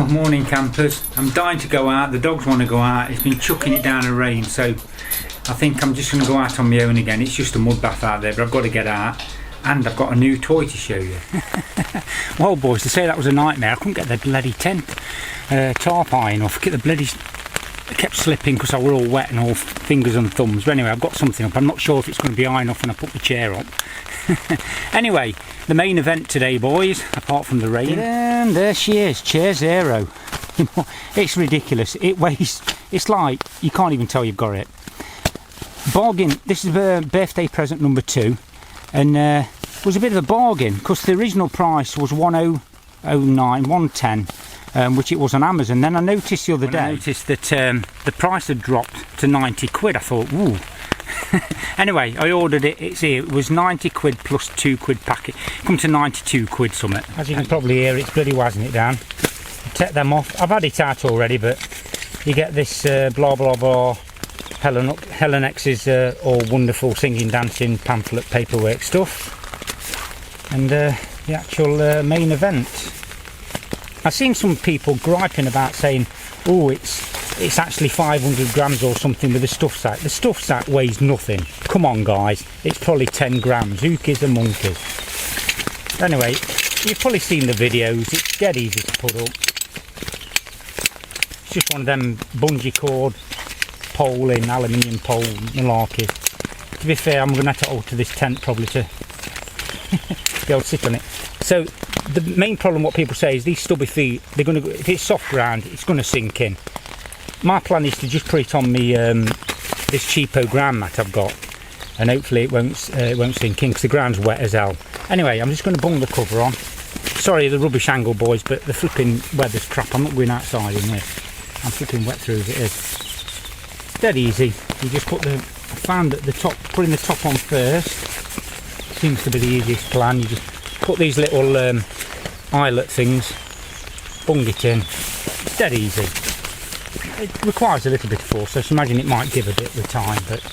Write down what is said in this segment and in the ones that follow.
Well, morning campers. I'm dying to go out, the dogs want to go out. It's been chucking it down in rain, so I think I'm just going to go out on my own again. It's just a mud bath out there, but I've got to get out. And I've got a new toy to show you. Well boys, to say that was a nightmare. I couldn't get the bloody tent tarp high enough. Get the bloody... I kept slipping because I were all wet and all fingers and thumbs. But anyway, I've got something up. I'm not sure if it's going to be high enough when I put the chair up. Anyway, the main event today, boys, apart from the rain. And there she is, Chair Zero. It's ridiculous. It weighs, it's like, you can't even tell you've got it. Bargain, this is birthday present number 2. And it was a bit of a bargain because the original price was 110, which it was on Amazon. Then I noticed the other day, that the price had dropped to 90 quid. I thought, ooh. Anyway, I ordered it. It's here. It was 90 quid plus 2 quid packet. Come to 92 quid something. As you can probably hear, it's bloody wazzing it down. Take them off. I've had it out already, but you get this blah blah blah. Helinox's all wonderful singing, dancing, pamphlet, paperwork stuff, and the actual main event. I've seen some people griping about saying, "Oh, it's actually 500 grams or something with the stuff sack." The stuff sack weighs nothing. Come on, guys, it's probably 10 grams. Who gives a monkeys? Anyway, you've probably seen the videos. It's dead easy to put up. It's just one of them bungee cord. Pole in, aluminium pole, malarkey. To be fair, I'm going to have to alter this tent probably to be able to sit on it. So the main problem, what people say, is these stubby feet, they're going to, if it's soft ground, it's going to sink in. My plan is to just put it on me this cheapo ground mat I've got, and hopefully it won't sink in because the ground's wet as hell. Anyway, I'm just going to bung the cover on. Sorry the rubbish angle, boys, but the flipping weather's crap. I'm not going outside in this. I'm flipping wet through as it is. Dead easy. You just put I found that the top, putting the top on first seems to be the easiest plan. You just put these little eyelet things, bung it in. It's dead easy. It requires a little bit of force, so I imagine it might give a bit with time, but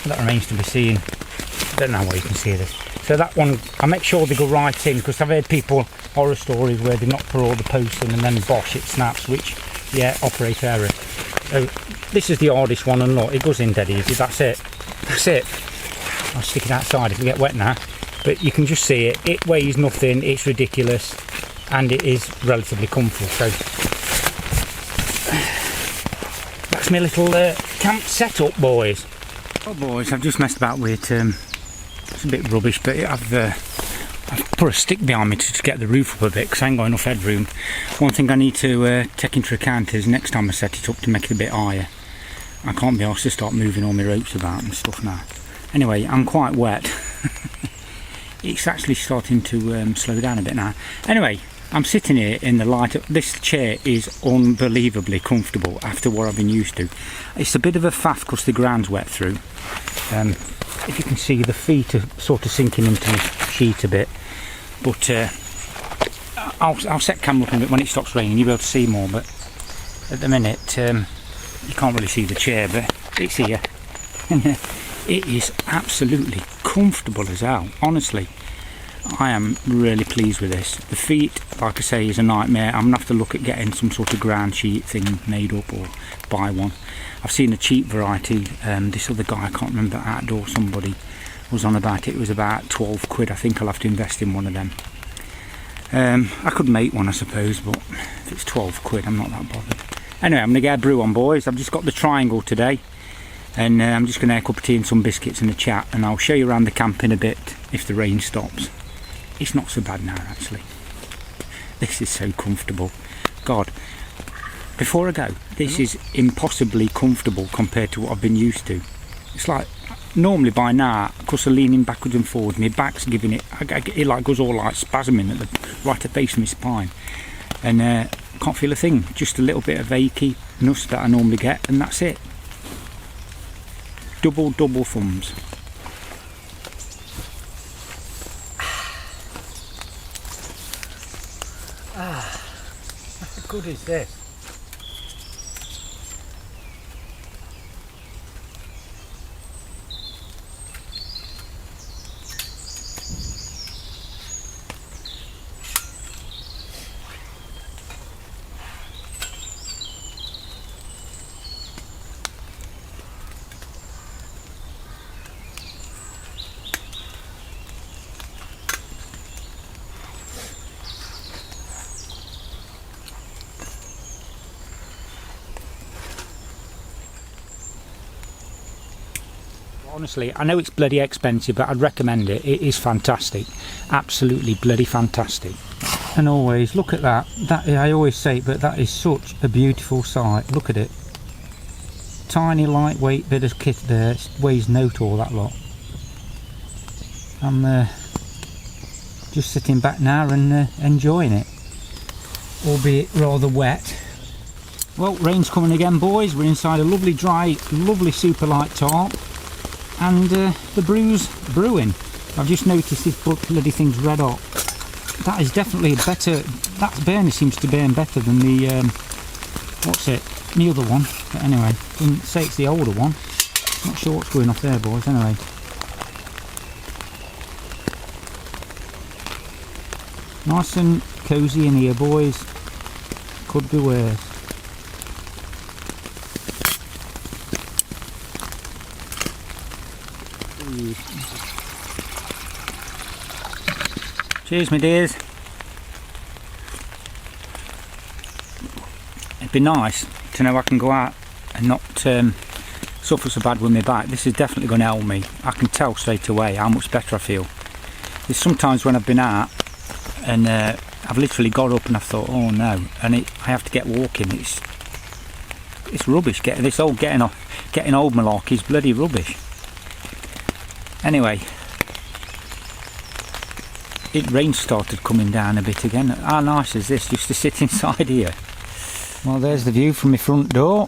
that remains to be seen. I don't know why you can see this. So that one, I make sure they go right in, because I've heard people, horror stories, where they not put all the posts in and then bosh, it snaps, which, yeah, operator error. So this is the hardest one, and look, it goes in dead easy. That's it. That's it. I'll stick it outside if we get wet now. But you can just see it. It weighs nothing. It's ridiculous, and it is relatively comfortable. So that's my little camp setup, boys. Oh, boys, I've just messed about with it. It's a bit rubbish, but I've put a stick behind me to get the roof up a bit because I ain't got enough headroom. One thing I need to take into account is next time I set it up to make it a bit higher, I can't be asked to start moving all my ropes about and stuff now. Anyway, I'm quite wet. It's actually starting to slow down a bit now. Anyway, I'm sitting here in the light. This chair is unbelievably comfortable after what I've been used to. It's a bit of a faff because the ground's wet through. If you can see, the feet are sort of sinking into the sheet a bit, but I'll set camera up a bit when it stops raining. You'll be able to see more, but at the minute you can't really see the chair, but it's here. It is absolutely comfortable as hell. Honestly, I am really pleased with this. The feet, like I say, is a nightmare. I'm gonna have to look at getting some sort of ground sheet thing made up or buy one. I've seen a cheap variety. This other guy, I can't remember, Outdoor somebody, was on about it. It was about 12 quid. I think I'll have to invest in one of them. I could make one, I suppose, but if it's 12 quid, I'm not that bothered. Anyway, I'm going to get a brew on, boys. I've just got the triangle today, and I'm just going to have a cup of tea and some biscuits and a chat, and I'll show you around the camp in a bit if the rain stops. It's not so bad now, actually. This is so comfortable. God. Before I go, this is impossibly comfortable compared to what I've been used to. It's like, normally by now, of course I'm leaning backwards and forwards, my back's giving it, it like goes all like spasming at the right at the base of my spine. And can't feel a thing, just a little bit of achiness that I normally get, and that's it. Double thumbs. How good is this? Honestly, I know it's bloody expensive, but I'd recommend it. It is fantastic. Absolutely bloody fantastic. And always, look at that. I always say it, but that is such a beautiful sight. Look at it. Tiny, lightweight bit of kit there. It weighs note all that lot. I'm just sitting back now and enjoying it. Albeit rather wet. Well, rain's coming again, boys. We're inside a lovely, dry, lovely super light tarp. And the brew's brewing. I've just noticed this bloody thing's red hot. That is definitely a better, that burner seems to burn better than the, what's it, the other one. But anyway, doesn't say it's the older one. Not sure what's going off there, boys, anyway. Nice and cosy in here, boys. Could be worse. Cheers, my dears. It'd be nice to know I can go out and not suffer so bad with my back. This is definitely going to help me. I can tell straight away how much better I feel. There's sometimes when I've been out and I've literally got up and I've thought, oh no, and I have to get walking. It's rubbish. Getting old malarkey is bloody rubbish. Anyway, rain started coming down a bit again. How nice is this, just to sit inside here? Well, there's the view from my front door.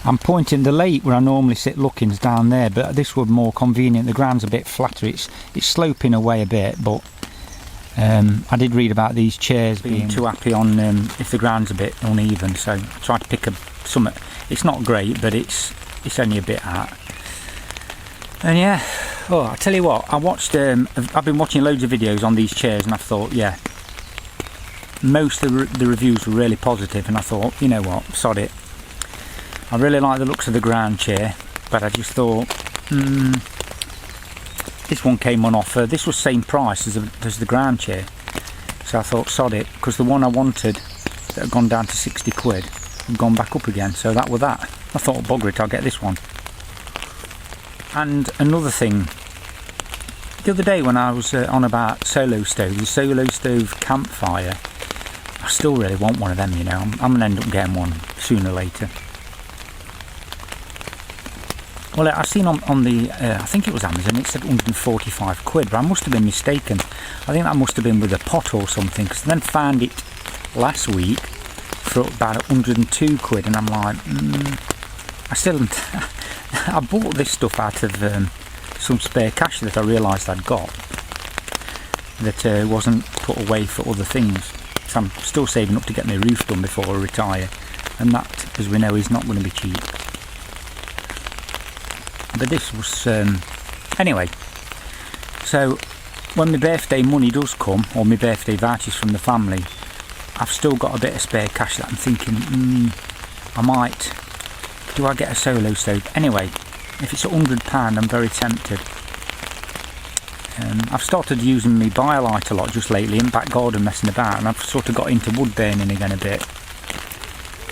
I'm pointing the lake where I normally sit looking's down there, but this would be more convenient. The ground's a bit flatter. It's sloping away a bit, but I did read about these chairs being too happy on if the ground's a bit uneven, so I tried to pick some. It's not great, but it's only a bit out. And yeah, oh, I tell you what, I've been watching loads of videos on these chairs, and I thought, yeah, most of the reviews were really positive, and I thought, you know what, sod it. I really like the looks of the ground chair, but I just thought, this one came on offer. This was same price as the ground chair, so I thought, sod it, because the one I wanted that had gone down to 60 quid had gone back up again, so that was that. I thought, bugger it, I'll get this one. And another thing, the other day when I was on about solo stove, the solo stove campfire, I still really want one of them, you know. I'm going to end up getting one sooner or later. Well, I've seen on the, I think it was Amazon, it said 145 quid, but I must have been mistaken. I think that must have been with a pot or something, because I then found it last week for about 102 quid, and I'm like, I still haven't... I bought this stuff out of some spare cash that I realised I'd got that wasn't put away for other things. So I'm still saving up to get my roof done before I retire, and that, as we know, is not going to be cheap. But this was anyway. So when my birthday money does come, or my birthday vouchers from the family, I've still got a bit of spare cash that I'm thinking, I might. Do I get a solo stove? Anyway, if it's £100, I'm very tempted. I've started using my BioLite a lot just lately in back garden, messing about, and I've sort of got into wood burning again a bit.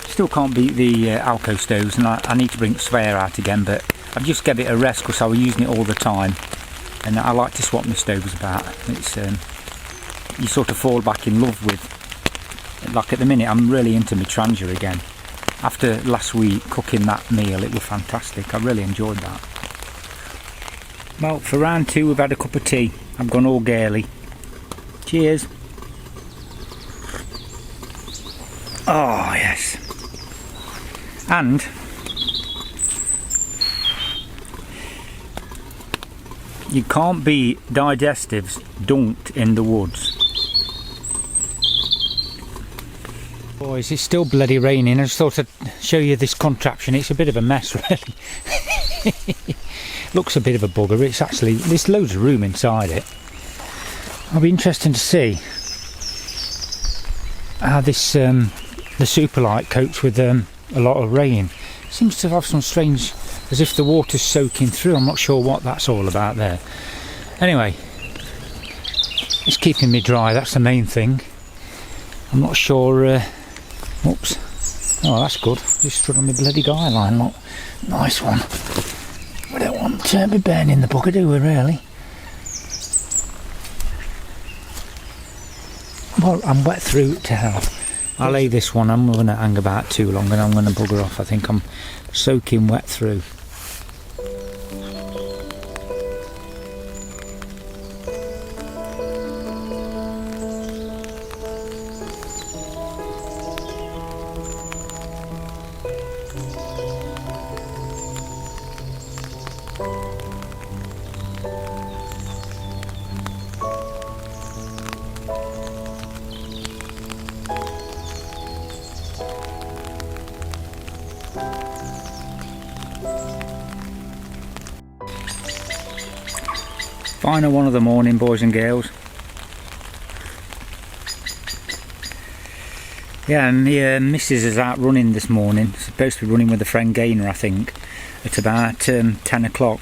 Still can't beat the Alco stoves, and I need to bring the Sphere out again, but I've just gave it a rest because I was using it all the time, and I like to swap my stoves about. It's you sort of fall back in love with, like at the minute I'm really into my Trangia again. After last week cooking that meal, it was fantastic. I really enjoyed that. Well, for round 2 we've had a cup of tea. I've gone all girly. Cheers. Oh yes. And you can't beat digestives dunked in the woods. Boys, it's still bloody raining. I just thought I'd show you this contraption. It's a bit of a mess, really. Looks a bit of a bugger. It's actually, there's loads of room inside it. I'll be interested to see how this the Superlight copes with a lot of rain. Seems to have some strange, as if the water's soaking through. I'm not sure what that's all about there. Anyway, it's keeping me dry. That's the main thing. I'm not sure. Oops. Oh, that's good. Just stood on my bloody guy line, look. Nice one. We don't want to be burning the bugger, do we, really? Well, I'm wet through to hell. I'll lay this one. I'm going to hang about too long and I'm going to bugger off. I think I'm soaking wet through. Final one of the morning, boys and girls. Yeah, and the missus is out running this morning. Supposed to be running with a friend Gainer, I think, at about 10 o'clock.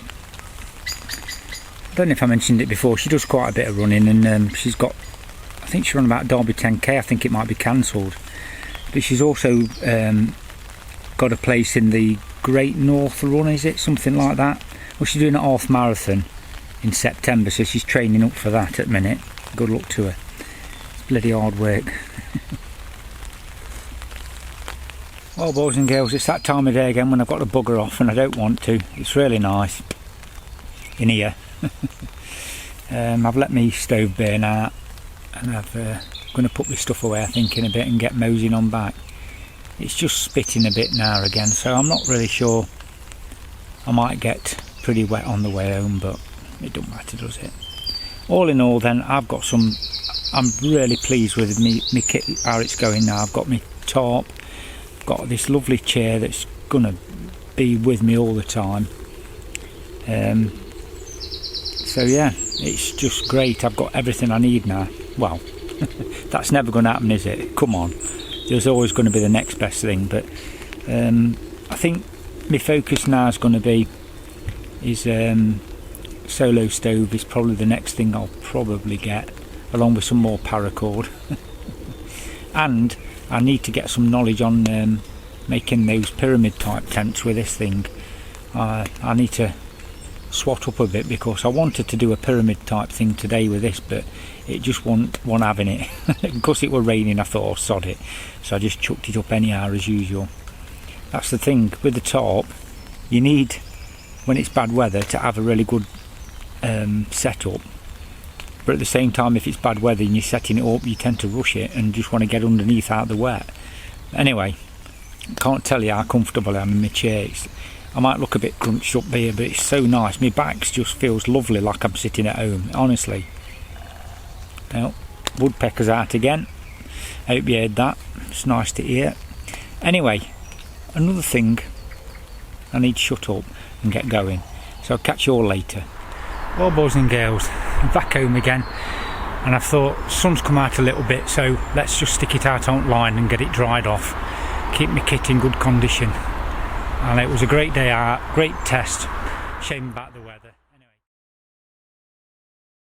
I don't know if I mentioned it before. She does quite a bit of running, and she's got, I think she's run about Derby 10k. I think it might be cancelled, but she's also got a place in the Great North Run, is it, something like that? Well, she's doing a half marathon in September, so she's training up for that at the minute. Good luck to her. It's bloody hard work. Well, boys and girls, it's that time of day again when I've got to bugger off and I don't want to. It's really nice in here. I've let my stove burn out and I'm going to put my stuff away, I think, in a bit and get moseying on back. It's just spitting a bit now again, so I'm not really sure. I might get pretty wet on the way home, but it don't matter, does it? All in all then, I've got some, I'm really pleased with me kit, how it's going now. I've got my tarp, got this lovely chair that's gonna be with me all the time. So yeah, it's just great. I've got everything I need now. Well, that's never going to happen, is it? Come on, there's always going to be the next best thing, but I think my focus now is going to be solo stove is probably the next thing I'll probably get, along with some more paracord. And I need to get some knowledge on making those pyramid type tents with this thing. I need to swat up a bit because I wanted to do a pyramid type thing today with this, but it just wasn't having it. Because it were raining, I thought, oh, sod it, so I just chucked it up anyhow as usual. That's the thing with the tarp, you need, when it's bad weather, to have a really good setup, but at the same time, if it's bad weather and you're setting it up, you tend to rush it and just want to get underneath out of the wet. Anyway, can't tell you how comfortable I am in my chair. I might look a bit crunched up here, but it's so nice. My back just feels lovely, like I'm sitting at home, honestly. Well, woodpecker's out again. Hope you heard that. It's nice to hear. Anyway, another thing, I need to shut up and get going, so I'll catch you all later. Well, boys and girls, I'm back home again, and I thought sun's come out a little bit, so let's just stick it out on line and get it dried off, keep my kit in good condition. And it was a great day out, great test. Shame about the weather.